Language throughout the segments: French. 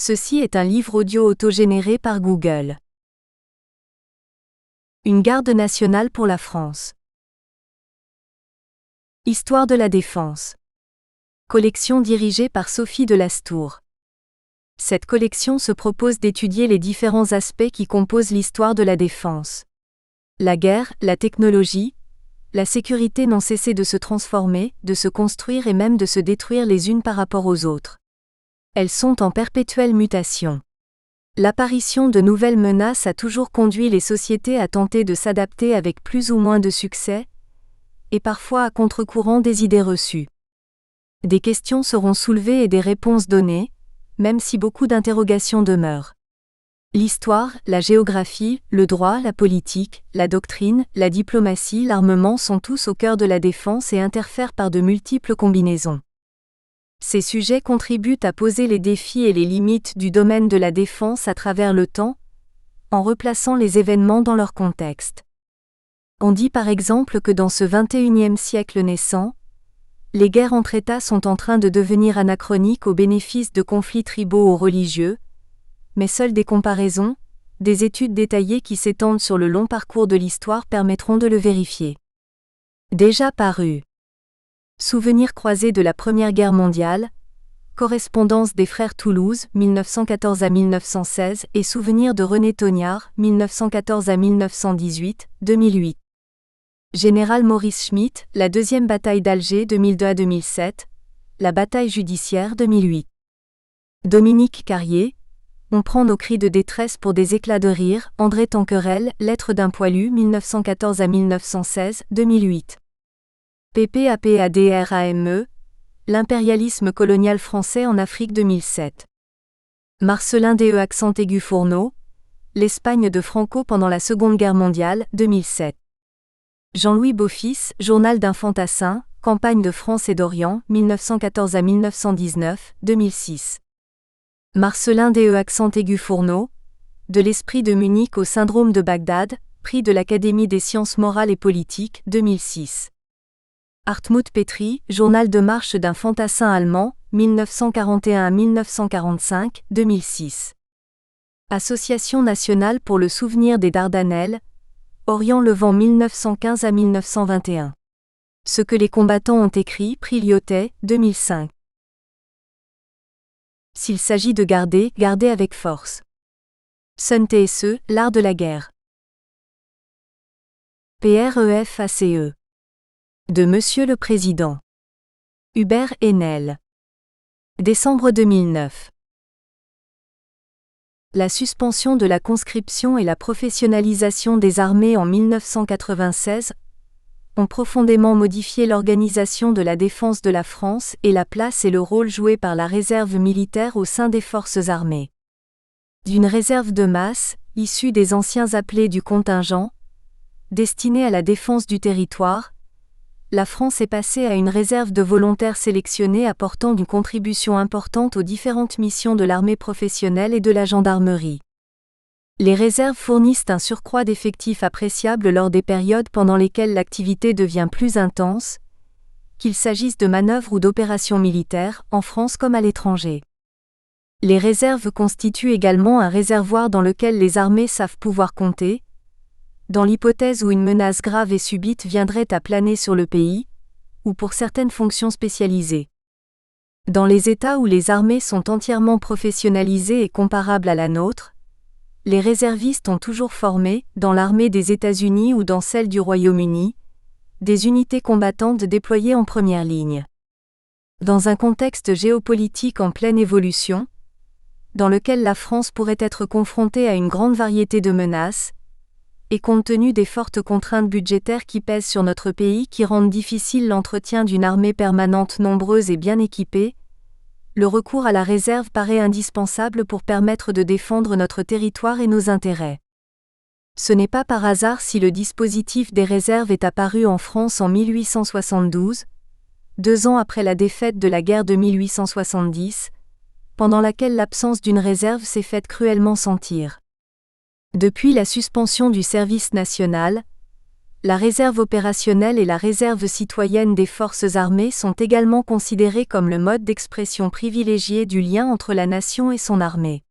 Ceci est un livre audio autogénéré par Google. Une garde nationale pour la France. Histoire de la défense. Collection dirigée par Sophie de Lastour. Cette collection se propose d'étudier les différents aspects qui composent l'histoire de la défense. La guerre, la technologie, la sécurité n'ont cessé de se transformer, de se construire et même de se détruire les unes par rapport aux autres. Elles sont en perpétuelle mutation. L'apparition de nouvelles menaces a toujours conduit les sociétés à tenter de s'adapter avec plus ou moins de succès, et parfois à contre-courant des idées reçues. Des questions seront soulevées et des réponses données, même si beaucoup d'interrogations demeurent. L'histoire, la géographie, le droit, la politique, la doctrine, la diplomatie, l'armement sont tous au cœur de la défense et interfèrent par de multiples combinaisons. Ces sujets contribuent à poser les défis et les limites du domaine de la défense à travers le temps, en replaçant les événements dans leur contexte. On dit par exemple que dans ce XXIe siècle naissant, les guerres entre États sont en train de devenir anachroniques au bénéfice de conflits tribaux ou religieux, mais seules des comparaisons, des études détaillées qui s'étendent sur le long parcours de l'histoire permettront de le vérifier. Déjà paru. Souvenirs croisés de la Première Guerre mondiale, correspondance des frères Toulouse, 1914 à 1916 et souvenirs de René Tognard, 1914 à 1918, 2008. Général Maurice Schmitt, la deuxième bataille d'Alger 2002 à 2007, la bataille judiciaire 2008. Dominique Carrier, on prend nos cris de détresse pour des éclats de rire, André Tanquerel, lettre d'un poilu 1914 à 1916, 2008. PPAPADRAME, l'impérialisme colonial français en Afrique 2007. Marcelin DE accent aigu Fourneau, l'Espagne de Franco pendant la Seconde Guerre mondiale 2007. Jean-Louis Beaufils, journal d'un fantassin, campagne de France et d'Orient 1914 à 1919 2006. Marcelin DE accent aigu Fourneau, de l'esprit de Munich au syndrome de Bagdad, prix de l'Académie des sciences morales et politiques 2006. Hartmut Petri, journal de marche d'un fantassin allemand, 1941 à 1945, 2006. Association nationale pour le souvenir des Dardanelles, Orient Levant 1915 à 1921. Ce que les combattants ont écrit, prix Lyotet, 2005. S'il s'agit de garder, gardez avec force. Sun Tse, l'art de la guerre. PREFACE. De Monsieur le Président. Hubert Haenel. Décembre 2009. La suspension de la conscription et la professionnalisation des armées en 1996 ont profondément modifié l'organisation de la défense de la France et la place et le rôle joué par la réserve militaire au sein des forces armées. D'une réserve de masse, issue des anciens appelés du contingent, destinée à la défense du territoire, la France est passée à une réserve de volontaires sélectionnés apportant une contribution importante aux différentes missions de l'armée professionnelle et de la gendarmerie. Les réserves fournissent un surcroît d'effectifs appréciable lors des périodes pendant lesquelles l'activité devient plus intense, qu'il s'agisse de manœuvres ou d'opérations militaires, en France comme à l'étranger. Les réserves constituent également un réservoir dans lequel les armées savent pouvoir compter, dans l'hypothèse où une menace grave et subite viendrait à planer sur le pays, ou pour certaines fonctions spécialisées. Dans les États où les armées sont entièrement professionnalisées et comparables à la nôtre, les réservistes ont toujours formé, dans l'armée des États-Unis ou dans celle du Royaume-Uni, des unités combattantes déployées en première ligne. Dans un contexte géopolitique en pleine évolution, dans lequel la France pourrait être confrontée à une grande variété de menaces, et compte tenu des fortes contraintes budgétaires qui pèsent sur notre pays qui rendent difficile l'entretien d'une armée permanente nombreuse et bien équipée, le recours à la réserve paraît indispensable pour permettre de défendre notre territoire et nos intérêts. Ce n'est pas par hasard si le dispositif des réserves est apparu en France en 1872, 2 ans après la défaite de la guerre de 1870, pendant laquelle l'absence d'une réserve s'est faite cruellement sentir. Depuis la suspension du service national, La réserve opérationnelle et la réserve citoyenne des forces armées sont également considérées comme le mode d'expression privilégié du lien entre la nation et son armée.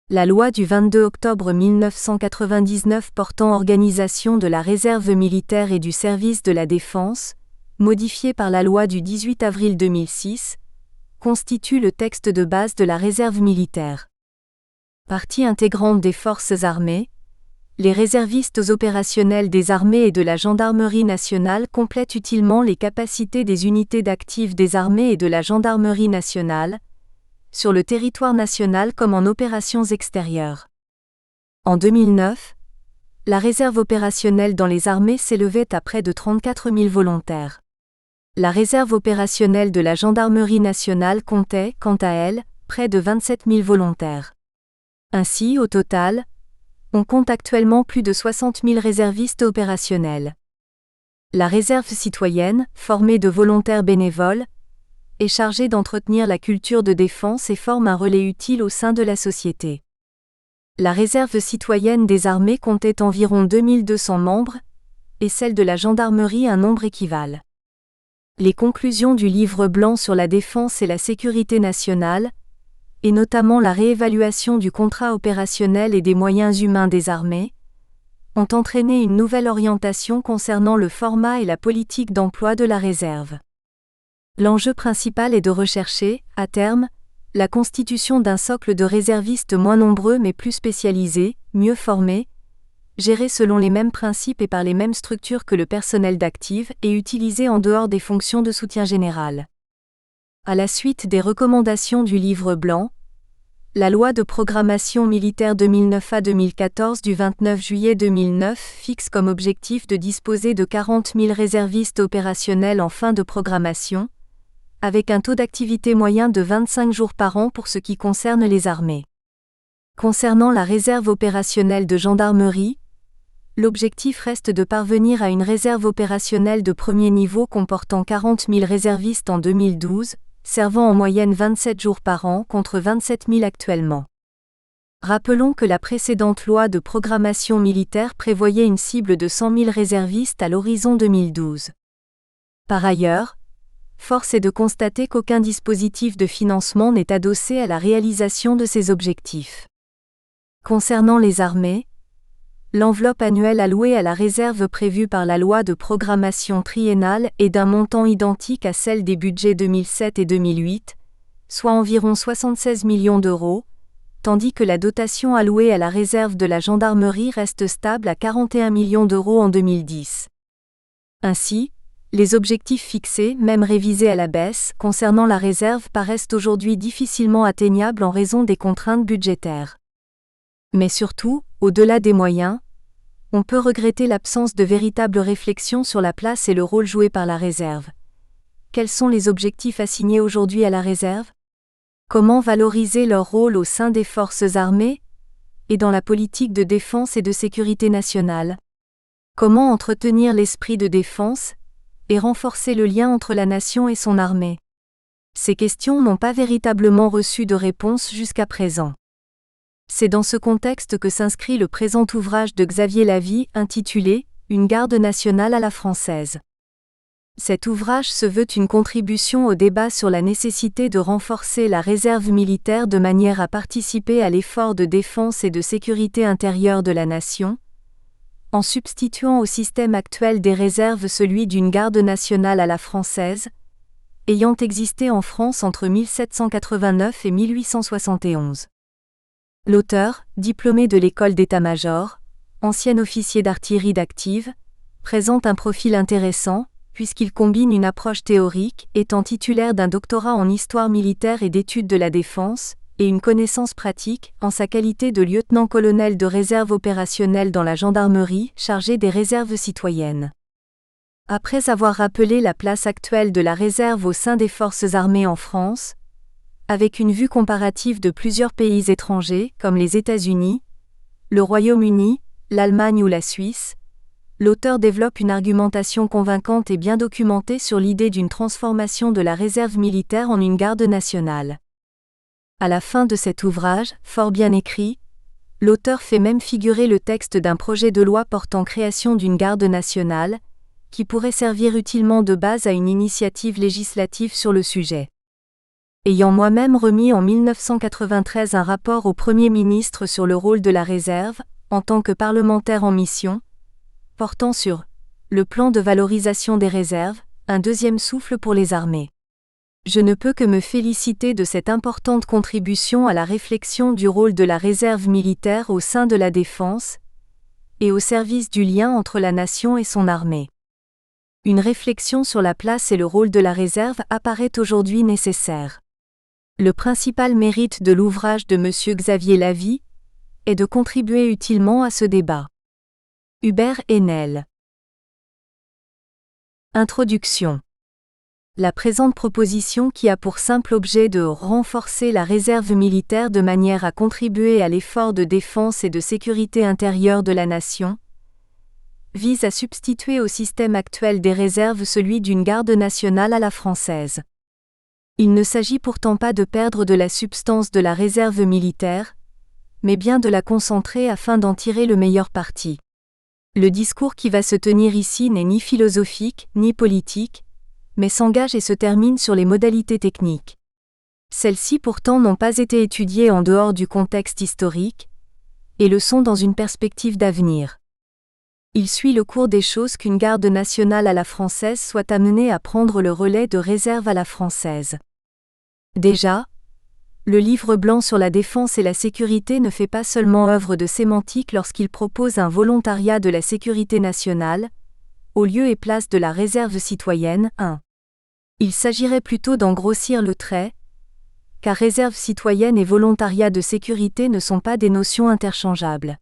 La loi du 22 octobre 1999 portant organisation de la réserve militaire et du service de la défense, modifiée par la loi du 18 avril 2006, constitue le texte de base de la réserve militaire. Partie intégrante des forces armées, les réservistes opérationnels des armées et de la gendarmerie nationale complètent utilement les capacités des unités d'actifs des armées et de la gendarmerie nationale, sur le territoire national comme en opérations extérieures. En 2009, la réserve opérationnelle dans les armées s'élevait à près de 34 000 volontaires. La réserve opérationnelle de la gendarmerie nationale comptait, quant à elle, près de 27 000 volontaires. Ainsi, au total, on compte actuellement plus de 60 000 réservistes opérationnels. La réserve citoyenne, formée de volontaires bénévoles, est chargée d'entretenir la culture de défense et forme un relais utile au sein de la société. La réserve citoyenne des armées comptait environ 2200 membres, et celle de la gendarmerie un nombre équivalent. Les conclusions du livre blanc sur la défense et la sécurité nationale, et notamment la réévaluation du contrat opérationnel et des moyens humains des armées, ont entraîné une nouvelle orientation concernant le format et la politique d'emploi de la réserve. L'enjeu principal est de rechercher, à terme, la constitution d'un socle de réservistes moins nombreux mais plus spécialisés, mieux formés, gérés selon les mêmes principes et par les mêmes structures que le personnel d'active et utilisés en dehors des fonctions de soutien général. À la suite des recommandations du livre blanc, la loi de programmation militaire 2009 à 2014 du 29 juillet 2009 fixe comme objectif de disposer de 40 000 réservistes opérationnels en fin de programmation, avec un taux d'activité moyen de 25 jours par an pour ce qui concerne les armées. Concernant la réserve opérationnelle de gendarmerie, l'objectif reste de parvenir à une réserve opérationnelle de premier niveau comportant 40 000 réservistes en 2012, servant en moyenne 27 jours par an contre 27 000 actuellement. Rappelons que la précédente loi de programmation militaire prévoyait une cible de 100 000 réservistes à l'horizon 2012. Par ailleurs, force est de constater qu'aucun dispositif de financement n'est adossé à la réalisation de ces objectifs. Concernant les armées, l'enveloppe annuelle allouée à la réserve prévue par la loi de programmation triennale est d'un montant identique à celle des budgets 2007 et 2008, soit environ 76 millions d'euros, tandis que la dotation allouée à la réserve de la gendarmerie reste stable à 41 millions d'euros en 2010. Ainsi, les objectifs fixés, même révisés à la baisse, concernant la réserve paraissent aujourd'hui difficilement atteignables en raison des contraintes budgétaires. Mais surtout, au-delà des moyens, on peut regretter l'absence de véritable réflexion sur la place et le rôle joué par la réserve. Quels sont les objectifs assignés aujourd'hui à la réserve ? Comment valoriser leur rôle au sein des forces armées et dans la politique de défense et de sécurité nationale ? Comment entretenir l'esprit de défense et renforcer le lien entre la nation et son armée ? Ces questions n'ont pas véritablement reçu de réponse jusqu'à présent. C'est dans ce contexte que s'inscrit le présent ouvrage de Xavier Lavie intitulé « Une garde nationale à la française ». Cet ouvrage se veut une contribution au débat sur la nécessité de renforcer la réserve militaire de manière à participer à l'effort de défense et de sécurité intérieure de la nation, en substituant au système actuel des réserves celui d'une garde nationale à la française, ayant existé en France entre 1789 et 1871. L'auteur, diplômé de l'école d'état-major, ancien officier d'artillerie d'active, présente un profil intéressant, puisqu'il combine une approche théorique, étant titulaire d'un doctorat en histoire militaire et d'études de la défense, et une connaissance pratique, en sa qualité de lieutenant-colonel de réserve opérationnelle dans la gendarmerie, chargé des réserves citoyennes. Après avoir rappelé la place actuelle de la réserve au sein des forces armées en France, avec une vue comparative de plusieurs pays étrangers, comme les États-Unis, le Royaume-Uni, l'Allemagne ou la Suisse, l'auteur développe une argumentation convaincante et bien documentée sur l'idée d'une transformation de la réserve militaire en une garde nationale. À la fin de cet ouvrage, fort bien écrit, L'auteur fait même figurer le texte d'un projet de loi portant création d'une garde nationale, qui pourrait servir utilement de base à une initiative législative sur le sujet. Ayant moi-même remis en 1993 un rapport au Premier ministre sur le rôle de la réserve, en tant que parlementaire en mission, portant sur le plan de valorisation des réserves, un deuxième souffle pour les armées. Je ne peux que me féliciter de cette importante contribution à la réflexion du rôle de la réserve militaire au sein de la défense et au service du lien entre la nation et son armée. Une réflexion sur la place et le rôle de la réserve apparaît aujourd'hui nécessaire. Le principal mérite de l'ouvrage de M. Xavier Lavie est de contribuer utilement à ce débat. Hubert Haenel. Introduction. La présente proposition, qui a pour simple objet de renforcer la réserve militaire de manière à contribuer à l'effort de défense et de sécurité intérieure de la nation, vise à substituer au système actuel des réserves celui d'une garde nationale à la française. Il ne s'agit pourtant pas de perdre de la substance de la réserve militaire, mais bien de la concentrer afin d'en tirer le meilleur parti. Le discours qui va se tenir ici n'est ni philosophique, ni politique, mais s'engage et se termine sur les modalités techniques. Celles-ci pourtant n'ont pas été étudiées en dehors du contexte historique, et le sont dans une perspective d'avenir. Il suit le cours des choses qu'une garde nationale à la française soit amenée à prendre le relais de réserve à la française. Déjà, le livre blanc sur la défense et la sécurité ne fait pas seulement œuvre de sémantique lorsqu'il propose un volontariat de la sécurité nationale, au lieu et place de la réserve citoyenne. 1. Il s'agirait plutôt d'en grossir le trait, car réserve citoyenne et volontariat de sécurité ne sont pas des notions interchangeables.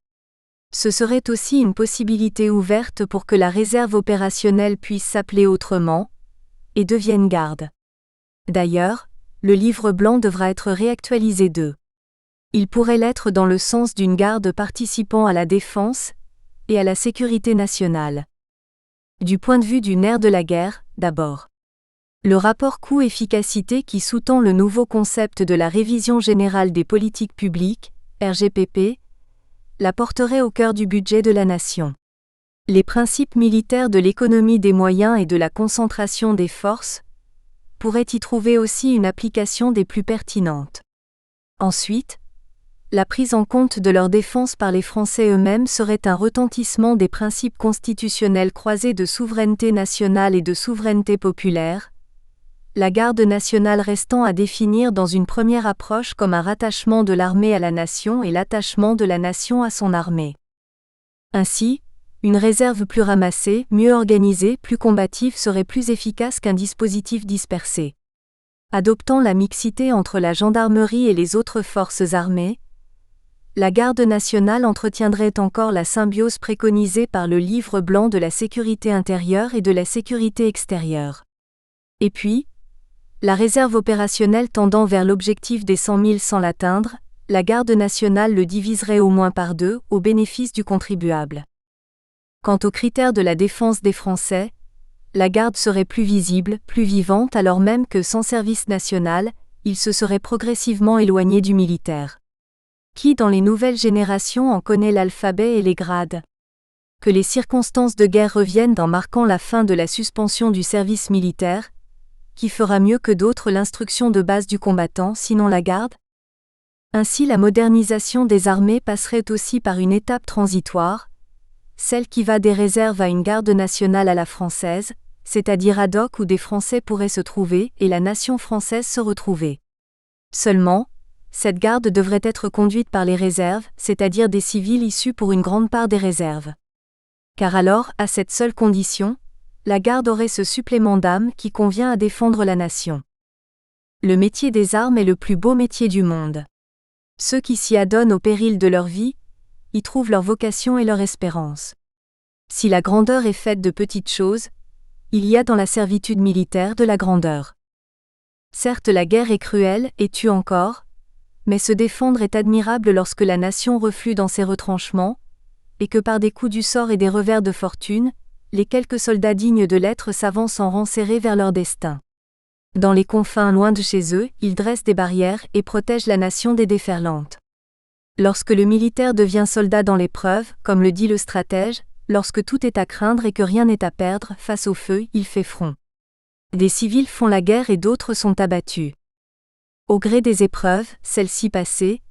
Ce serait aussi une possibilité ouverte pour que la réserve opérationnelle puisse s'appeler autrement, et devienne garde. D'ailleurs, le livre blanc devra être réactualisé de. Il pourrait l'être dans le sens d'une garde participant à la défense et à la sécurité nationale. Du point de vue du nerf de la guerre, d'abord. Le rapport coût-efficacité qui sous-tend le nouveau concept de la révision générale des politiques publiques, RGPP, la porterait au cœur du budget de la nation. Les principes militaires de l'économie des moyens et de la concentration des forces pourraient y trouver aussi une application des plus pertinentes. Ensuite, la prise en compte de leur défense par les Français eux-mêmes serait un retentissement des principes constitutionnels croisés de souveraineté nationale et de souveraineté populaire, la garde nationale restant à définir dans une première approche comme un rattachement de l'armée à la nation et l'attachement de la nation à son armée. Ainsi, une réserve plus ramassée, mieux organisée, plus combative serait plus efficace qu'un dispositif dispersé. Adoptant la mixité entre la gendarmerie et les autres forces armées, la garde nationale entretiendrait encore la symbiose préconisée par le livre blanc de la sécurité intérieure et de la sécurité extérieure. Et puis, la réserve opérationnelle tendant vers l'objectif des 100 000 sans l'atteindre, la garde nationale le diviserait au moins par 2, au bénéfice du contribuable. Quant aux critères de la défense des Français, la garde serait plus visible, plus vivante alors même que sans service national, il se serait progressivement éloigné du militaire. Qui dans les nouvelles générations en connaît l'alphabet et les grades ? Que les circonstances de guerre reviennent en marquant la fin de la suspension du service militaire, qui fera mieux que d'autres l'instruction de base du combattant, sinon la garde ? Ainsi la modernisation des armées passerait aussi par une étape transitoire, celle qui va des réserves à une garde nationale à la française, c'est-à-dire ad hoc où des Français pourraient se trouver et la nation française se retrouver. Seulement, cette garde devrait être conduite par les réserves, c'est-à-dire des civils issus pour une grande part des réserves. Car alors, à cette seule condition, la garde aurait ce supplément d'âme qui convient à défendre la nation. Le métier des armes est le plus beau métier du monde. Ceux qui s'y adonnent au péril de leur vie, y trouvent leur vocation et leur espérance. Si la grandeur est faite de petites choses, il y a dans la servitude militaire de la grandeur. Certes, la guerre est cruelle et tue encore, mais se défendre est admirable lorsque la nation reflue dans ses retranchements, et que par des coups du sort et des revers de fortune, les quelques soldats dignes de l'être s'avancent en rang serré vers leur destin. Dans les confins loin de chez eux, ils dressent des barrières et protègent la nation des déferlantes. Lorsque le militaire devient soldat dans l'épreuve, comme le dit le stratège, lorsque tout est à craindre et que rien n'est à perdre, face au feu, il fait front. Des civils font la guerre et d'autres sont abattus. Au gré des épreuves, celles-ci passées,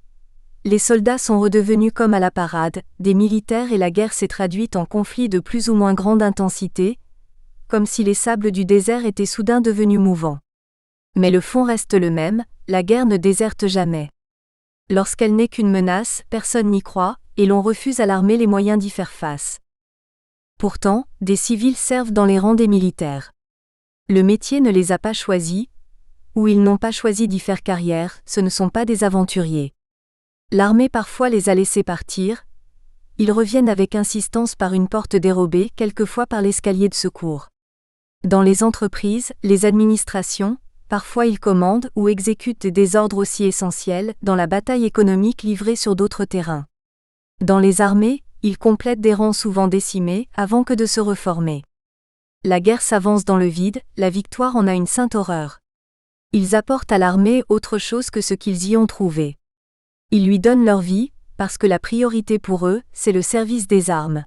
les soldats sont redevenus comme à la parade, des militaires et la guerre s'est traduite en conflits de plus ou moins grande intensité, comme si les sables du désert étaient soudain devenus mouvants. Mais le fond reste le même, la guerre ne déserte jamais. Lorsqu'elle n'est qu'une menace, personne n'y croit, et l'on refuse à l'armée les moyens d'y faire face. Pourtant, des civils servent dans les rangs des militaires. Le métier ne les a pas choisis, ou ils n'ont pas choisi d'y faire carrière, ce ne sont pas des aventuriers. L'armée parfois les a laissés partir, ils reviennent avec insistance par une porte dérobée, quelquefois par l'escalier de secours. Dans les entreprises, les administrations, parfois ils commandent ou exécutent des ordres aussi essentiels dans la bataille économique livrée sur d'autres terrains. Dans les armées, ils complètent des rangs souvent décimés avant que de se reformer. La guerre s'avance dans le vide, la victoire en a une sainte horreur. Ils apportent à l'armée autre chose que ce qu'ils y ont trouvé. Ils lui donnent leur vie, parce que la priorité pour eux, c'est le service des armes.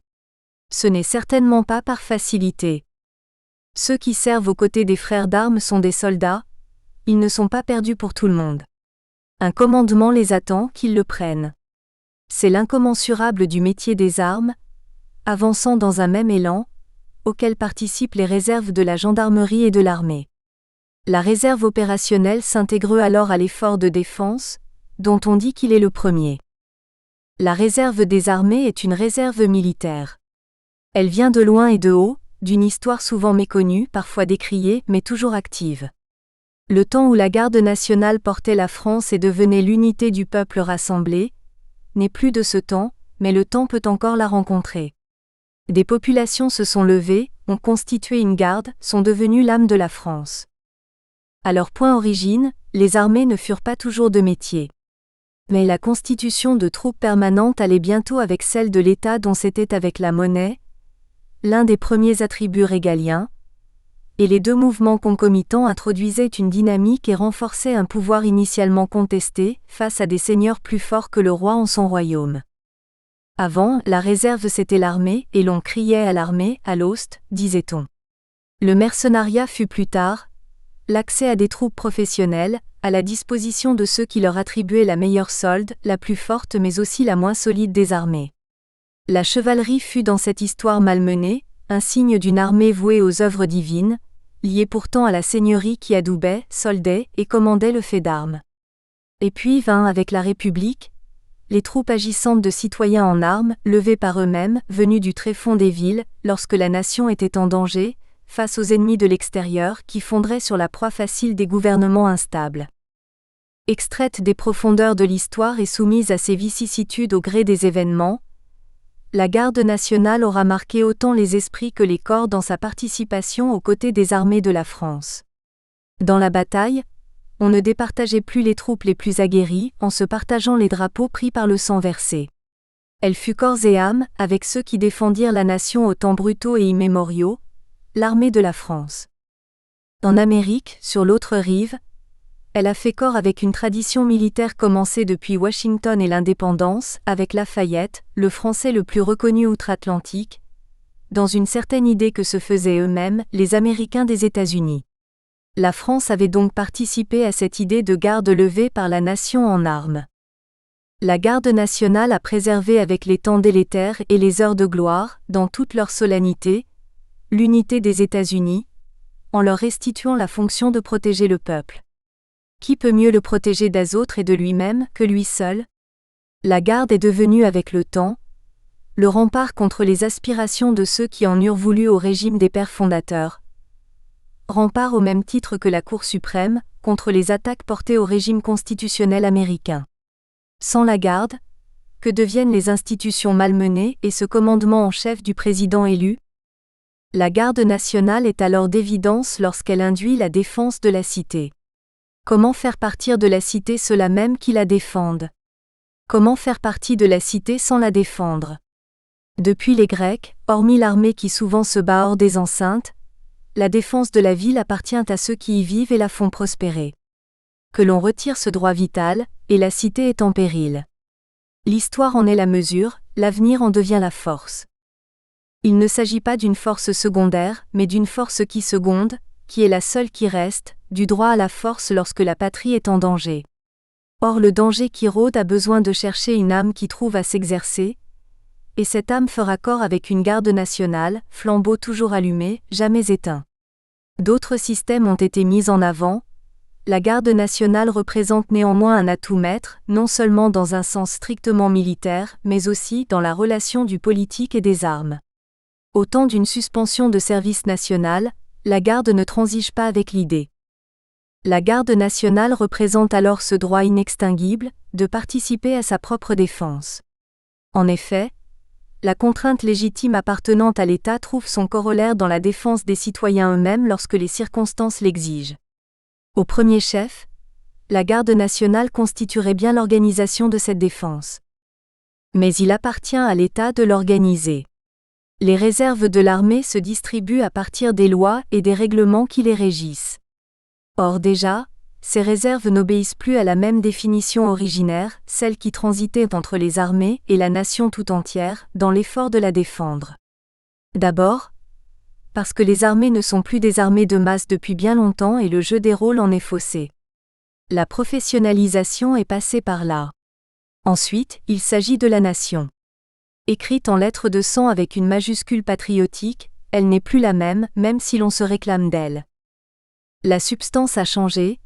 Ce n'est certainement pas par facilité. Ceux qui servent aux côtés des frères d'armes sont des soldats, ils ne sont pas perdus pour tout le monde. Un commandement les attend, qu'ils le prennent. C'est l'incommensurable du métier des armes, avançant dans un même élan, auquel participent les réserves de la gendarmerie et de l'armée. La réserve opérationnelle s'intègre alors à l'effort de défense, dont on dit qu'il est le premier. La réserve des armées est une réserve militaire. Elle vient de loin et de haut, d'une histoire souvent méconnue, parfois décriée, mais toujours active. Le temps où la garde nationale portait la France et devenait l'unité du peuple rassemblé, n'est plus de ce temps, mais le temps peut encore la rencontrer. Des populations se sont levées, ont constitué une garde, sont devenues l'âme de la France. À leur point origine, les armées ne furent pas toujours de métier. Mais la constitution de troupes permanentes allait bientôt avec celle de l'État dont c'était avec la monnaie, l'un des premiers attributs régaliens, et les deux mouvements concomitants introduisaient une dynamique et renforçaient un pouvoir initialement contesté, face à des seigneurs plus forts que le roi en son royaume. Avant, la réserve c'était l'armée, et l'on criait à l'armée, à l'ost, disait-on. Le mercenariat fut plus tard, l'accès à des troupes professionnelles, à la disposition de ceux qui leur attribuaient la meilleure solde, la plus forte mais aussi la moins solide des armées. La chevalerie fut dans cette histoire malmenée, un signe d'une armée vouée aux œuvres divines, liée pourtant à la seigneurie qui adoubait, soldait et commandait le fait d'armes. Et puis vint avec la République, les troupes agissantes de citoyens en armes, levés par eux-mêmes, venus du tréfonds des villes, lorsque la nation était en danger, face aux ennemis de l'extérieur qui fonderaient sur la proie facile des gouvernements instables. Extraite des profondeurs de l'histoire et soumise à ses vicissitudes au gré des événements, la garde nationale aura marqué autant les esprits que les corps dans sa participation aux côtés des armées de la France. Dans la bataille, on ne départageait plus les troupes les plus aguerries en se partageant les drapeaux pris par le sang versé. Elle fut corps et âme, avec ceux qui défendirent la nation aux temps brutaux et immémoriaux, l'armée de la France. En Amérique, sur l'autre rive, elle a fait corps avec une tradition militaire commencée depuis Washington et l'indépendance, avec Lafayette, le Français le plus reconnu outre-Atlantique, dans une certaine idée que se faisaient eux-mêmes les Américains des États-Unis. La France avait donc participé à cette idée de garde levée par la nation en armes. La garde nationale a préservé avec les temps délétères et les heures de gloire, dans toute leur solennité, l'unité des États-Unis, en leur restituant la fonction de protéger le peuple. Qui peut mieux le protéger des autres et de lui-même que lui seul? La garde est devenue avec le temps le rempart contre les aspirations de ceux qui en eurent voulu au régime des pères fondateurs. Rempart au même titre que la Cour suprême, contre les attaques portées au régime constitutionnel américain. Sans la garde, que deviennent les institutions malmenées et ce commandement en chef du président élu? La garde nationale est alors d'évidence lorsqu'elle induit la défense de la cité. Comment faire partir de la cité ceux-là même qui la défendent? Comment faire partie de la cité sans la défendre? Depuis les Grecs, hormis l'armée qui souvent se bat hors des enceintes, la défense de la ville appartient à ceux qui y vivent et la font prospérer. Que l'on retire ce droit vital, et la cité est en péril. L'histoire en est la mesure, l'avenir en devient la force. Il ne s'agit pas d'une force secondaire, mais d'une force qui seconde, qui est la seule qui reste, du droit à la force lorsque la patrie est en danger. Or le danger qui rôde a besoin de chercher une âme qui trouve à s'exercer, et cette âme fera corps avec une garde nationale, flambeau toujours allumé, jamais éteint. D'autres systèmes ont été mis en avant. La garde nationale représente néanmoins un atout maître, non seulement dans un sens strictement militaire, mais aussi dans la relation du politique et des armes. Au temps d'une suspension de service national, la garde ne transige pas avec l'idée. La garde nationale représente alors ce droit inextinguible, de participer à sa propre défense. En effet, la contrainte légitime appartenant à l'État trouve son corollaire dans la défense des citoyens eux-mêmes lorsque les circonstances l'exigent. Au premier chef, la garde nationale constituerait bien l'organisation de cette défense. Mais il appartient à l'État de l'organiser. Les réserves de l'armée se distribuent à partir des lois et des règlements qui les régissent. Or déjà, ces réserves n'obéissent plus à la même définition originaire, celle qui transitait entre les armées et la nation tout entière, dans l'effort de la défendre. D'abord, parce que les armées ne sont plus des armées de masse depuis bien longtemps et le jeu des rôles en est faussé. La professionnalisation est passée par là. Ensuite, il s'agit de la nation. Écrite en lettres de sang avec une majuscule patriotique, elle n'est plus la même si l'on se réclame d'elle. La substance a changé,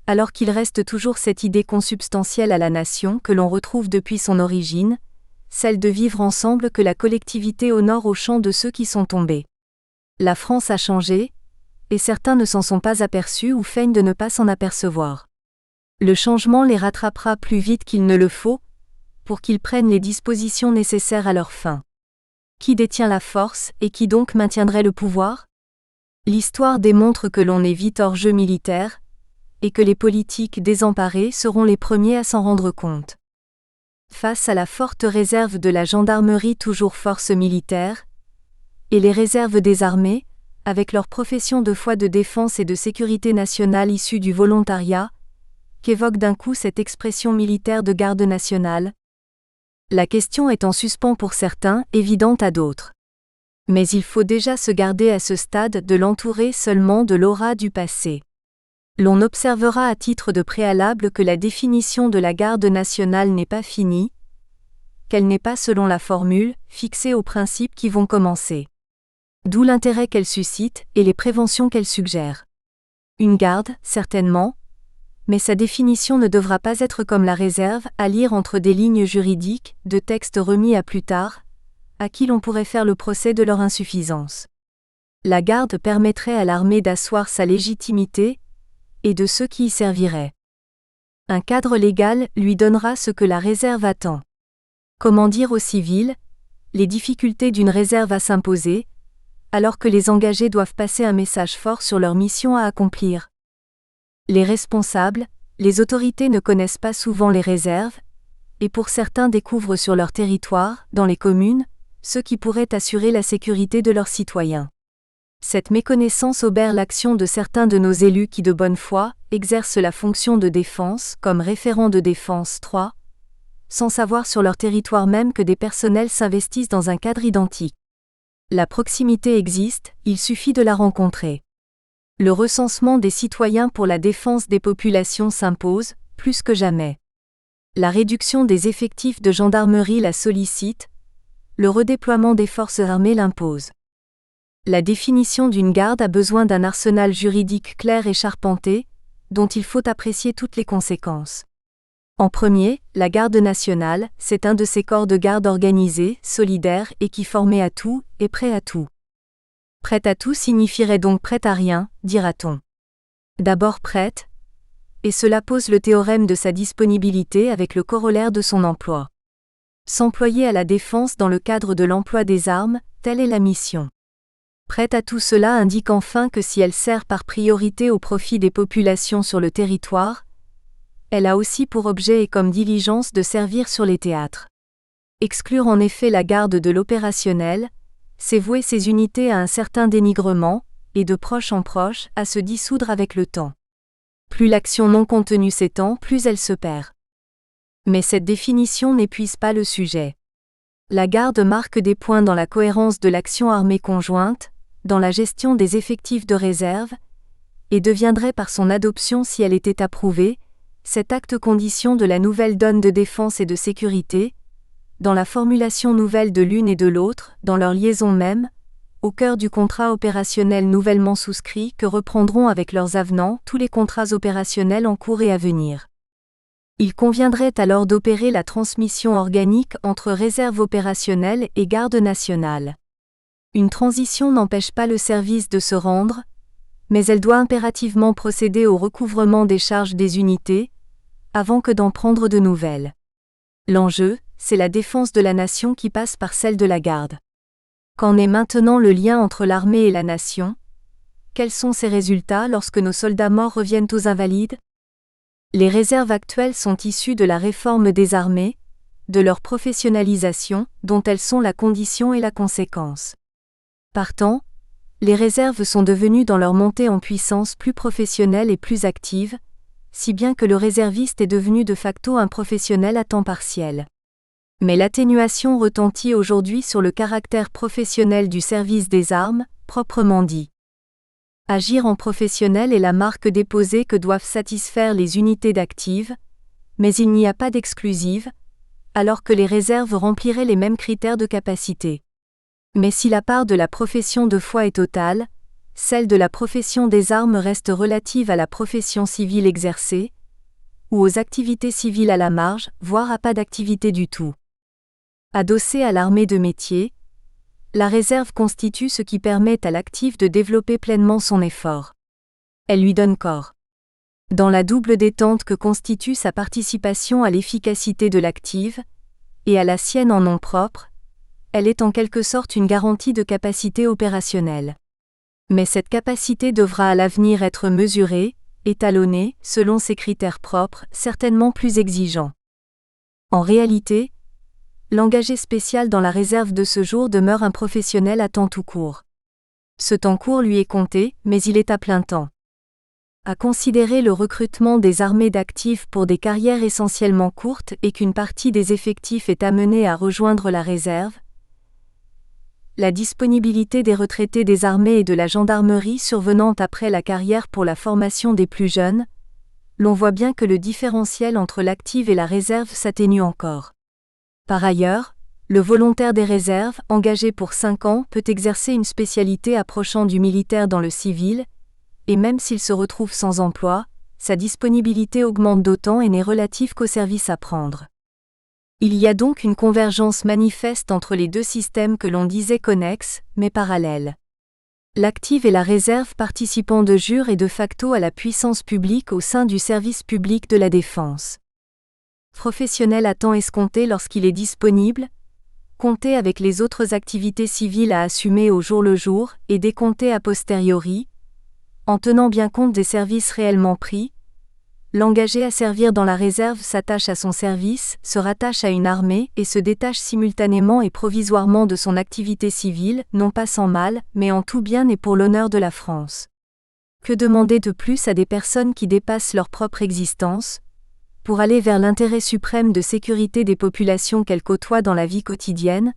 alors qu'il reste toujours cette idée consubstantielle à la nation que l'on retrouve depuis son origine, celle de vivre ensemble que la collectivité honore au chant de ceux qui sont tombés. La France a changé, et certains ne s'en sont pas aperçus ou feignent de ne pas s'en apercevoir. Le changement les rattrapera plus vite qu'il ne le faut, pour qu'ils prennent les dispositions nécessaires à leur fin. Qui détient la force et qui donc maintiendrait le pouvoir ? L'histoire démontre que l'on est vite hors jeu militaire, et que les politiques désemparés seront les premiers à s'en rendre compte. Face à la forte réserve de la gendarmerie toujours force militaire, et les réserves des armées, avec leur profession de foi de défense et de sécurité nationale issue du volontariat, qu'évoque d'un coup cette expression militaire de garde nationale. La question est en suspens pour certains, évidente à d'autres. Mais il faut déjà se garder à ce stade de l'entourer seulement de l'aura du passé. L'on observera à titre de préalable que la définition de la garde nationale n'est pas finie, qu'elle n'est pas selon la formule, fixée aux principes qui vont commencer. D'où l'intérêt qu'elle suscite et les préventions qu'elle suggère. Une garde, certainement, mais sa définition ne devra pas être comme la réserve, à lire entre des lignes juridiques, de textes remis à plus tard, à qui l'on pourrait faire le procès de leur insuffisance. La garde permettrait à l'armée d'asseoir sa légitimité, et de ceux qui y serviraient. Un cadre légal lui donnera ce que la réserve attend. Comment dire aux civils, les difficultés d'une réserve à s'imposer, alors que les engagés doivent passer un message fort sur leur mission à accomplir. Les responsables, les autorités ne connaissent pas souvent les réserves, et pour certains découvrent sur leur territoire, dans les communes, ceux qui pourraient assurer la sécurité de leurs citoyens. Cette méconnaissance obère l'action de certains de nos élus qui de bonne foi, exercent la fonction de défense, comme référents de défense 3, sans savoir sur leur territoire même que des personnels s'investissent dans un cadre identique. La proximité existe, il suffit de la rencontrer. Le recensement des citoyens pour la défense des populations s'impose, plus que jamais. La réduction des effectifs de gendarmerie la sollicite, le redéploiement des forces armées l'impose. La définition d'une garde a besoin d'un arsenal juridique clair et charpenté, dont il faut apprécier toutes les conséquences. En premier, la garde nationale, c'est un de ces corps de garde organisés, solidaires et qui formés à tout, et prêts à tout. Prête à tout signifierait donc prête à rien, dira-t-on. D'abord prête, et cela pose le théorème de sa disponibilité avec le corollaire de son emploi. S'employer à la défense dans le cadre de l'emploi des armes, telle est la mission. Prête à tout cela indique enfin que si elle sert par priorité au profit des populations sur le territoire, elle a aussi pour objet et comme diligence de servir sur les théâtres. Exclure en effet la garde de l'opérationnel, c'est vouer ces unités à un certain dénigrement, et de proche en proche, à se dissoudre avec le temps. Plus l'action non contenue s'étend, plus elle se perd. Mais cette définition n'épuise pas le sujet. La garde marque des points dans la cohérence de l'action armée conjointe, dans la gestion des effectifs de réserve, et deviendrait par son adoption, si elle était approuvée, cet acte condition de la nouvelle donne de défense et de sécurité, dans la formulation nouvelle de l'une et de l'autre, dans leur liaison même, au cœur du contrat opérationnel nouvellement souscrit que reprendront avec leurs avenants tous les contrats opérationnels en cours et à venir. Il conviendrait alors d'opérer la transmission organique entre réserve opérationnelle et garde nationale. Une transition n'empêche pas le service de se rendre, mais elle doit impérativement procéder au recouvrement des charges des unités, avant que d'en prendre de nouvelles. L'enjeu, c'est la défense de la nation qui passe par celle de la garde. Qu'en est maintenant le lien entre l'armée et la nation? Quels sont ses résultats lorsque nos soldats morts reviennent aux invalides? Les réserves actuelles sont issues de la réforme des armées, de leur professionnalisation, dont elles sont la condition et la conséquence. Partant, les réserves sont devenues dans leur montée en puissance plus professionnelles et plus actives, si bien que le réserviste est devenu de facto un professionnel à temps partiel. Mais l'atténuation retentit aujourd'hui sur le caractère professionnel du service des armes, proprement dit. Agir en professionnel est la marque déposée que doivent satisfaire les unités d'actives, mais il n'y a pas d'exclusive, alors que les réserves rempliraient les mêmes critères de capacité. Mais si la part de la profession de foi est totale, celle de la profession des armes reste relative à la profession civile exercée, ou aux activités civiles à la marge, voire à pas d'activité du tout. Adossée à l'armée de métier, la réserve constitue ce qui permet à l'actif de développer pleinement son effort. Elle lui donne corps. Dans la double détente que constitue sa participation à l'efficacité de l'active, et à la sienne en nom propre, elle est en quelque sorte une garantie de capacité opérationnelle. Mais cette capacité devra à l'avenir être mesurée, étalonnée, selon ses critères propres, certainement plus exigeants. En réalité, l'engagé spécial dans la réserve de ce jour demeure un professionnel à temps tout court. Ce temps court lui est compté, mais il est à plein temps. À considérer le recrutement des armées d'actifs pour des carrières essentiellement courtes et qu'une partie des effectifs est amenée à rejoindre la réserve, la disponibilité des retraités des armées et de la gendarmerie survenant après la carrière pour la formation des plus jeunes, l'on voit bien que le différentiel entre l'active et la réserve s'atténue encore. Par ailleurs, le volontaire des réserves, engagé pour 5 ans, peut exercer une spécialité approchant du militaire dans le civil, et même s'il se retrouve sans emploi, sa disponibilité augmente d'autant et n'est relative qu'au service à prendre. Il y a donc une convergence manifeste entre les deux systèmes que l'on disait connexes, mais parallèles. L'active et la réserve participant de jure et de facto à la puissance publique au sein du service public de la défense. Professionnel à temps escompté lorsqu'il est disponible, compté avec les autres activités civiles à assumer au jour le jour et décompté a posteriori, en tenant bien compte des services réellement pris, l'engagé à servir dans la réserve s'attache à son service, se rattache à une armée et se détache simultanément et provisoirement de son activité civile, non pas sans mal, mais en tout bien et pour l'honneur de la France. Que demander de plus à des personnes qui dépassent leur propre existence, pour aller vers l'intérêt suprême de sécurité des populations qu'elles côtoient dans la vie quotidienne,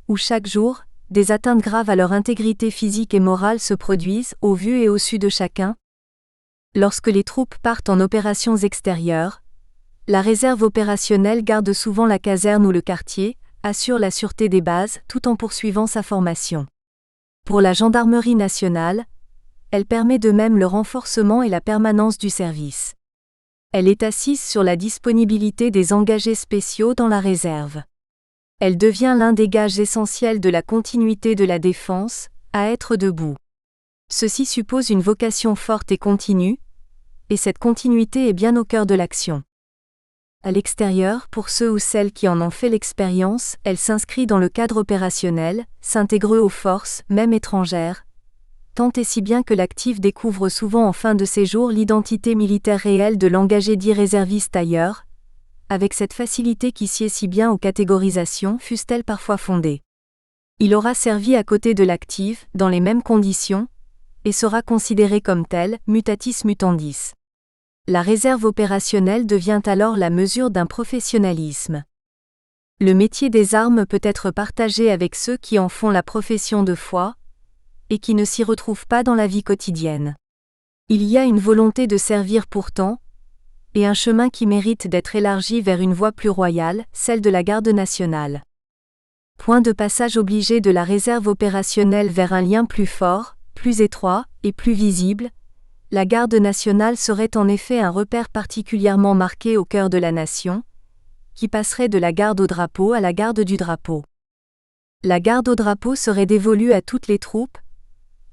où chaque jour, des atteintes graves à leur intégrité physique et morale se produisent, au vu et au su de chacun? Lorsque les troupes partent en opérations extérieures, la réserve opérationnelle garde souvent la caserne ou le quartier, assure la sûreté des bases tout en poursuivant sa formation. Pour la gendarmerie nationale, elle permet de même le renforcement et la permanence du service. Elle est assise sur la disponibilité des engagés spéciaux dans la réserve. Elle devient l'un des gages essentiels de la continuité de la défense, à être debout. Ceci suppose une vocation forte et continue, et cette continuité est bien au cœur de l'action. À l'extérieur, pour ceux ou celles qui en ont fait l'expérience, elle s'inscrit dans le cadre opérationnel, s'intègre aux forces, même étrangères, tant et si bien que l'actif découvre souvent en fin de séjour l'identité militaire réelle de l'engagé dit réserviste ailleurs, avec cette facilité qui sied si bien aux catégorisations, fussent-elles parfois fondées. Il aura servi à côté de l'actif, dans les mêmes conditions, et sera considéré comme tel, mutatis mutandis. La réserve opérationnelle devient alors la mesure d'un professionnalisme. Le métier des armes peut être partagé avec ceux qui en font la profession de foi, et qui ne s'y retrouvent pas dans la vie quotidienne. Il y a une volonté de servir pourtant, et un chemin qui mérite d'être élargi vers une voie plus royale, celle de la garde nationale. Point de passage obligé de la réserve opérationnelle vers un lien plus fort, plus étroit, et plus visible, la garde nationale serait en effet un repère particulièrement marqué au cœur de la nation, qui passerait de la garde au drapeau à la garde du drapeau. La garde au drapeau serait dévolue à toutes les troupes,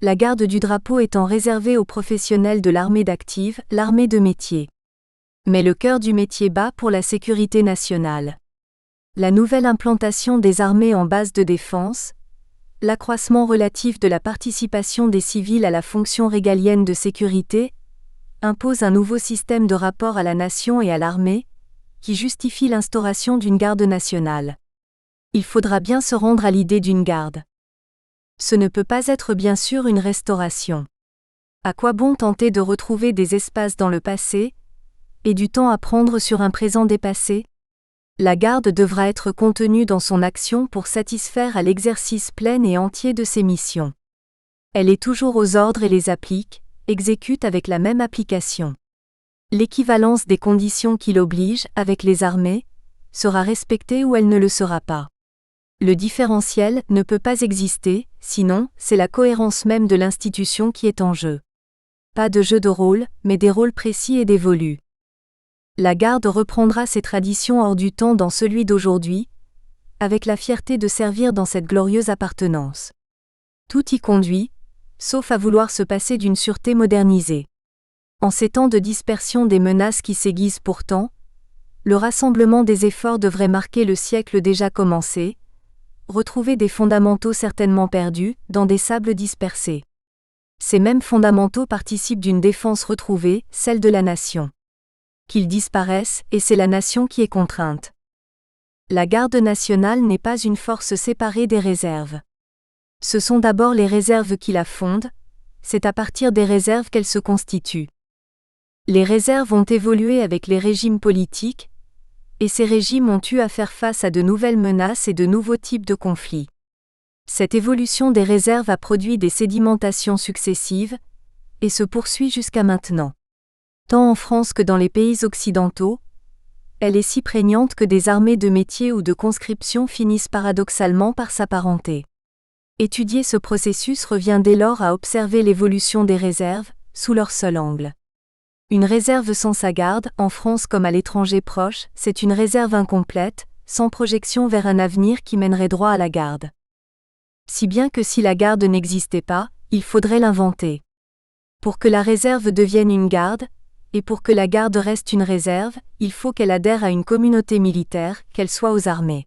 la garde du drapeau étant réservée aux professionnels de l'armée d'active, l'armée de métier. Mais le cœur du métier bat pour la sécurité nationale. La nouvelle implantation des armées en base de défense, l'accroissement relatif de la participation des civils à la fonction régalienne de sécurité, impose un nouveau système de rapport à la nation et à l'armée, qui justifie l'instauration d'une garde nationale. Il faudra bien se rendre à l'idée d'une garde. Ce ne peut pas être bien sûr une restauration. À quoi bon tenter de retrouver des espaces dans le passé, et du temps à prendre sur un présent dépassé? La garde devra être contenue dans son action pour satisfaire à l'exercice plein et entier de ses missions. Elle est toujours aux ordres et les applique, exécute avec la même application. L'équivalence des conditions qui l'obligent, avec les armées, sera respectée ou elle ne le sera pas. Le différentiel ne peut pas exister, sinon, c'est la cohérence même de l'institution qui est en jeu. Pas de jeu de rôle, mais des rôles précis et dévolus. La garde reprendra ses traditions hors du temps dans celui d'aujourd'hui, avec la fierté de servir dans cette glorieuse appartenance. Tout y conduit, sauf à vouloir se passer d'une sûreté modernisée. En ces temps de dispersion des menaces qui s'aiguisent pourtant, le rassemblement des efforts devrait marquer le siècle déjà commencé, retrouver des fondamentaux certainement perdus, dans des sables dispersés. Ces mêmes fondamentaux participent d'une défense retrouvée, celle de la nation. Qu'ils disparaissent, et c'est la nation qui est contrainte. La garde nationale n'est pas une force séparée des réserves. Ce sont d'abord les réserves qui la fondent, c'est à partir des réserves qu'elle se constitue. Les réserves ont évolué avec les régimes politiques, et ces régimes ont eu à faire face à de nouvelles menaces et de nouveaux types de conflits. Cette évolution des réserves a produit des sédimentations successives, et se poursuit jusqu'à maintenant. Tant en France que dans les pays occidentaux, elle est si prégnante que des armées de métier ou de conscription finissent paradoxalement par s'apparenter. Étudier ce processus revient dès lors à observer l'évolution des réserves, sous leur seul angle. Une réserve sans sa garde, en France comme à l'étranger proche, c'est une réserve incomplète, sans projection vers un avenir qui mènerait droit à la garde. Si bien que si la garde n'existait pas, il faudrait l'inventer. Pour que la réserve devienne une garde, et pour que la garde reste une réserve, il faut qu'elle adhère à une communauté militaire, qu'elle soit aux armées.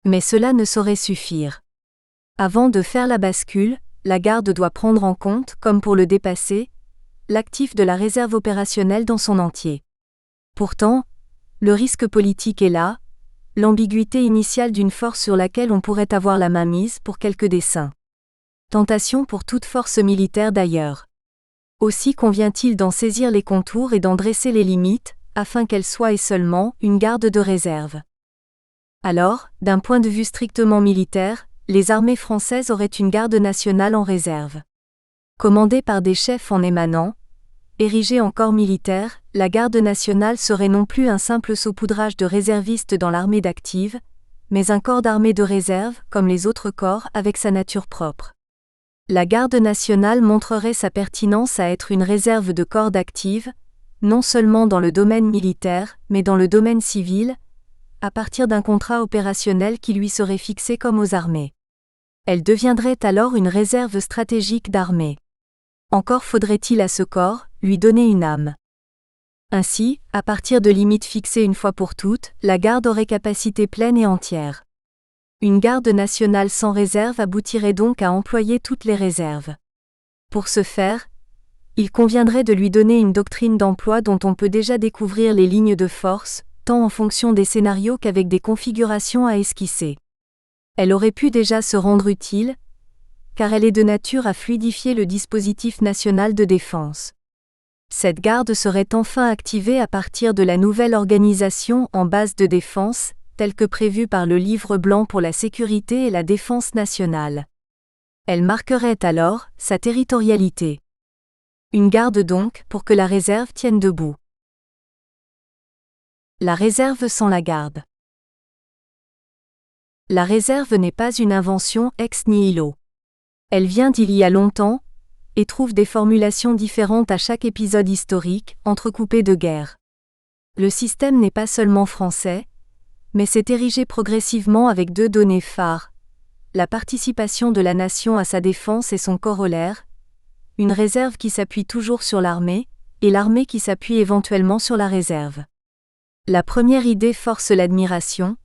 Mais cela ne saurait suffire. Avant de faire la bascule, la garde doit prendre en compte, comme pour le dépasser, l'actif de la réserve opérationnelle dans son entier. Pourtant, le risque politique est là, l'ambiguïté initiale d'une force sur laquelle on pourrait avoir la main mise pour quelques desseins. Tentation pour toute force militaire d'ailleurs. Aussi convient-il d'en saisir les contours et d'en dresser les limites, afin qu'elle soit et seulement une garde de réserve. Alors, d'un point de vue strictement militaire, les armées françaises auraient une garde nationale en réserve. Commandée par des chefs en émanant, érigée en corps militaire, la garde nationale serait non plus un simple saupoudrage de réservistes dans l'armée d'active, mais un corps d'armée de réserve, comme les autres corps, avec sa nature propre. La garde nationale montrerait sa pertinence à être une réserve de corps d'active, non seulement dans le domaine militaire, mais dans le domaine civil, à partir d'un contrat opérationnel qui lui serait fixé comme aux armées. Elle deviendrait alors une réserve stratégique d'armée. Encore faudrait-il à ce corps lui donner une âme. Ainsi, à partir de limites fixées une fois pour toutes, la garde aurait capacité pleine et entière. Une garde nationale sans réserve aboutirait donc à employer toutes les réserves. Pour ce faire, il conviendrait de lui donner une doctrine d'emploi dont on peut déjà découvrir les lignes de force, tant en fonction des scénarios qu'avec des configurations à esquisser. Elle aurait pu déjà se rendre utile, car elle est de nature à fluidifier le dispositif national de défense. Cette garde serait enfin activée à partir de la nouvelle organisation en base de défense, telle que prévue par le Livre blanc pour la sécurité et la défense nationale. Elle marquerait alors sa territorialité. Une garde donc pour que la réserve tienne debout. La réserve sans la garde. La réserve n'est pas une invention ex nihilo. Elle vient d'il y a longtemps, et trouve des formulations différentes à chaque épisode historique, entrecoupé de guerres. Le système n'est pas seulement français, mais s'est érigé progressivement avec deux données phares. La participation de la nation à sa défense et son corollaire, une réserve qui s'appuie toujours sur l'armée, et l'armée qui s'appuie éventuellement sur la réserve. La première idée force l'admiration,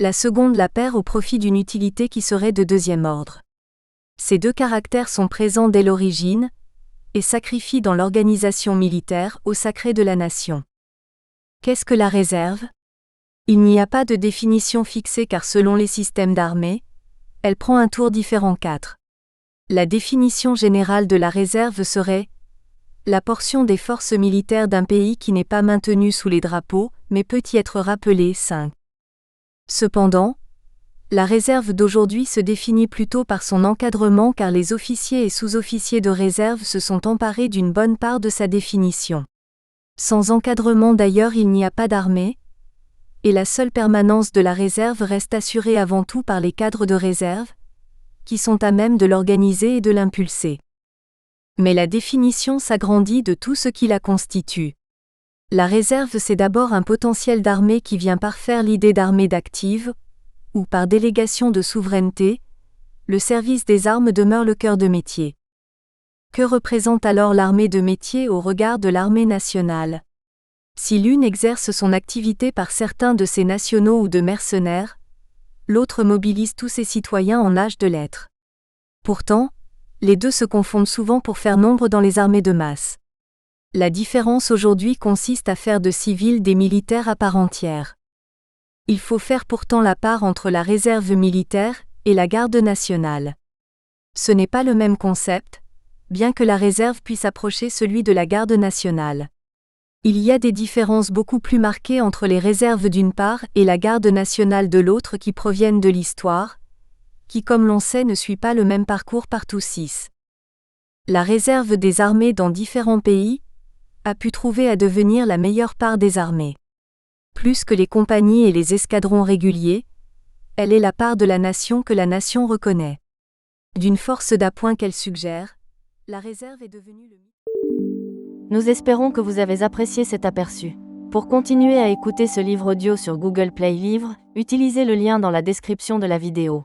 la seconde la perd au profit d'une utilité qui serait de deuxième ordre. Ces deux caractères sont présents dès l'origine, et sacrifient dans l'organisation militaire au sacré de la nation. Qu'est-ce que la réserve ? Il n'y a pas de définition fixée car selon les systèmes d'armée, elle prend un tour différent 4. La définition générale de la réserve serait la portion des forces militaires d'un pays qui n'est pas maintenue sous les drapeaux, mais peut y être rappelée 5. Cependant, la réserve d'aujourd'hui se définit plutôt par son encadrement car les officiers et sous-officiers de réserve se sont emparés d'une bonne part de sa définition. Sans encadrement d'ailleurs il n'y a pas d'armée, et la seule permanence de la réserve reste assurée avant tout par les cadres de réserve, qui sont à même de l'organiser et de l'impulser. Mais la définition s'agrandit de tout ce qui la constitue. La réserve c'est d'abord un potentiel d'armée qui vient parfaire l'idée d'armée d'active, ou par délégation de souveraineté, le service des armes demeure le cœur de métier. Que représente alors l'armée de métier au regard de l'armée nationale ? Si l'une exerce son activité par certains de ses nationaux ou de mercenaires, l'autre mobilise tous ses citoyens en âge de l'être. Pourtant, les deux se confondent souvent pour faire nombre dans les armées de masse. La différence aujourd'hui consiste à faire de civils des militaires à part entière. Il faut faire pourtant la part entre la réserve militaire et la garde nationale. Ce n'est pas le même concept, bien que la réserve puisse approcher celui de la garde nationale. Il y a des différences beaucoup plus marquées entre les réserves d'une part et la garde nationale de l'autre qui proviennent de l'histoire, qui comme l'on sait ne suit pas le même parcours partout 6. La réserve des armées dans différents pays a pu trouver à devenir la meilleure part des armées. Plus que les compagnies et les escadrons réguliers, elle est la part de la nation que la nation reconnaît. D'une force d'appoint qu'elle suggère, la réserve est devenue le... Nous espérons que vous avez apprécié cet aperçu. Pour continuer à écouter ce livre audio sur Google Play Livres, utilisez le lien dans la description de la vidéo.